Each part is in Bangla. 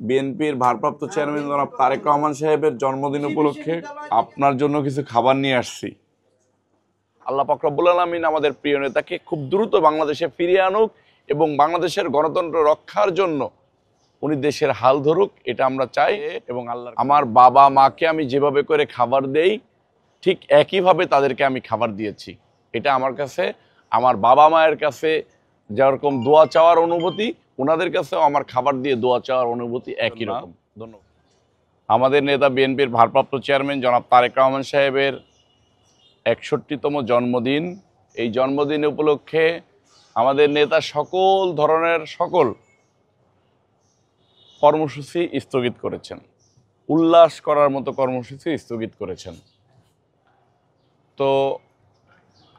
বিএনপির ভারপ্রাপ্ত চেয়ারম্যান জনাব তারেক রহমান সাহেবের জন্মদিন উপলক্ষে আপনার জন্য কিছু খাবার নিয়ে আসছি। আল্লাহ পাক রব্বুল আলামিন আমাদের প্রিয় নেতাকে খুব দ্রুত বাংলাদেশে ফিরিয়ে আনুক এবং বাংলাদেশের গণতন্ত্র রক্ষার জন্য উনি দেশের হাল ধরুক, এটা আমরা চাই। এবং আল্লাহ, আমার বাবা মাকে আমি যেভাবে করে খাবার দেই ঠিক একইভাবে তাদেরকে আমি খাবার দিয়েছি। এটা আমার কাছে, আমার বাবা মায়ের কাছে যেরকম দোয়া চাওয়ার অনুভূতি, ওনাদের কাছেও আমার খাবার দিয়ে দোয়া চাওয়ার অনুভূতি একই রকম। ধন্যবাদ। আমাদের নেতা বিএনপির ভারপ্রাপ্ত চেয়ারম্যান জনাব তারেক রহমান সাহেবের ৬১তম জন্মদিন। এই জন্মদিন উপলক্ষে আমাদের নেতা সকল ধরনের কর্মসূচি স্থগিত করেছেন, উল্লাস করার মতো কর্মসূচি স্থগিত করেছেন। তো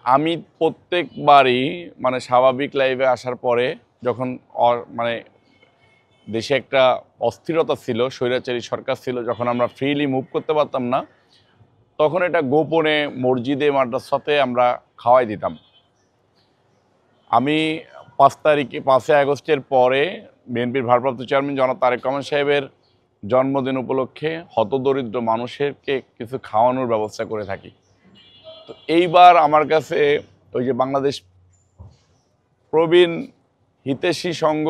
আমি প্রত্যেকবারই স্বাভাবিক লাইফে আসার পরে যখন দেশে একটা অস্থিরতা ছিল, স্বৈরাচারী সরকার ছিল, যখন আমরা ফ্রিলি মুভ করতে পারতাম না, তখন এটা গোপনে মসজিদে মাদ্রাসাতে আমরা খাওয়াই দিতাম। আমি 5 আগস্টের পরে বিএনপির ভারপ্রাপ্ত চেয়ারম্যান জনাব তারেক রহমান সাহেবের জন্মদিন উপলক্ষে হতদরিদ্র মানুষকে কিছু খাওয়ানোর ব্যবস্থা করে থাকি। তো এইবার আমার কাছে ওই যে বাংলাদেশ প্রবীণ হিতৈষী সংঘ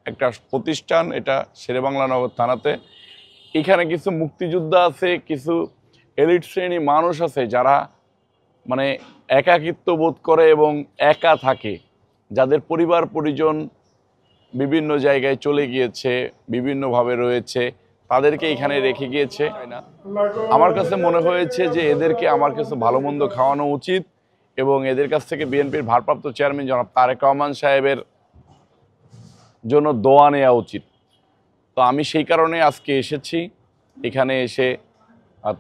একটা প্রতিষ্ঠান, এটা শেরেবাংলা নগর থানাতে, এখানে কিছু মুক্তিযোদ্ধা আছে, কিছু এলিট শ্রেণী মানুষ আছে যারা একাকিত্ব বোধ করে এবং একা থাকে, যাদের পরিবার পরিজন বিভিন্ন জায়গায় চলে গিয়েছে, বিভিন্নভাবে রয়েছে, তাদেরকে এখানে রেখে গিয়েছে। আমার কাছে মনে হয়েছে যে এদেরকে আমার কাছে ভালো মন্দ খাওয়ানো উচিত এবং এদের কাছ থেকে বিএনপির ভারপ্রাপ্ত চেয়ারম্যান জনাব তারেক রহমান সাহেবের জন্য দোয়া নেওয়া উচিত। তো আমি সেই কারণে আজকে এসেছি। এখানে এসে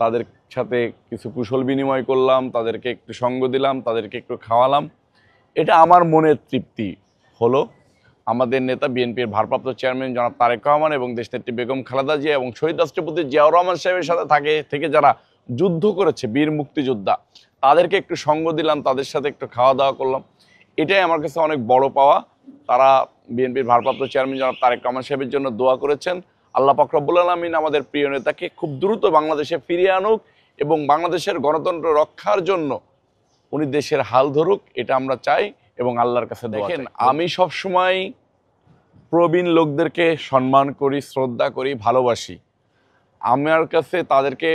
তাদের সাথে কিছু কুশল বিনিময় করলাম, তাদেরকে একটু সঙ্গ দিলাম, তাদেরকে একটু খাওয়ালাম। এটা আমার মনের তৃপ্তি হলো। আমাদের নেতা বিএনপির ভারপ্রাপ্ত চেয়ারম্যান জনাব তারেক রহমান এবং দেশনেত্রী বেগম খালেদা জিয়া এবং শহীদ রাষ্ট্রপতি জিয়াউর রহমান সাহেবের সাথে থেকে যারা যুদ্ধ করেছে, বীর মুক্তিযোদ্ধা, তাদেরকে একটু সঙ্গ দিলাম, তাদের সাথে একটু খাওয়া দাওয়া করলাম। এটাই আমার কাছে অনেক বড় পাওয়া। তারা বিএনপির ভারপ্রাপ্ত চেয়ারম্যান জনাব তারেক রহমান সাহেবের জন্য দোয়া করেছেন। আল্লাহ পাক রব্বুল আলামিন আমাদের প্রিয় নেতাকে খুব দ্রুত বাংলাদেশে ফিরিয়ে আনুক এবং বাংলাদেশের গণতন্ত্র রক্ষার জন্য উনি দেশের হাল ধরুক, এটা আমরা চাই এবং আল্লাহর কাছে দোয়া চাই। আমি সবসময় প্রবীণ লোকদেরকে সম্মান করি, শ্রদ্ধা করি, ভালোবাসি। আমার কাছে তাদেরকে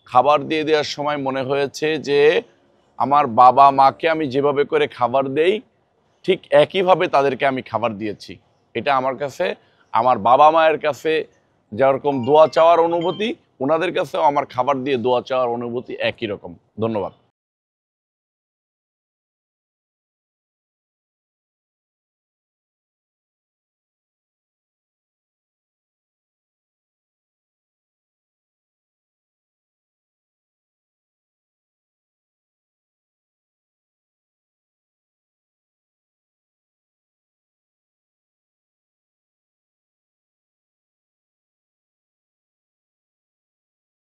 খাবার দিয়ে দেওয়ার সময় মনে হয়েছে যে আমার বাবা মাকে আমি যেভাবে করে খাবার দেই ঠিক একইভাবে তাদেরকে আমি খাবার দিয়েছি। এটা আমার কাছে, আমার বাবা মায়ের কাছে যেরকম দোয়া চাওয়ার অনুভূতি, ওনাদের কাছেও আমার খাবার দিয়ে দোয়া চাওয়ার অনুভূতি একই রকম। ধন্যবাদ।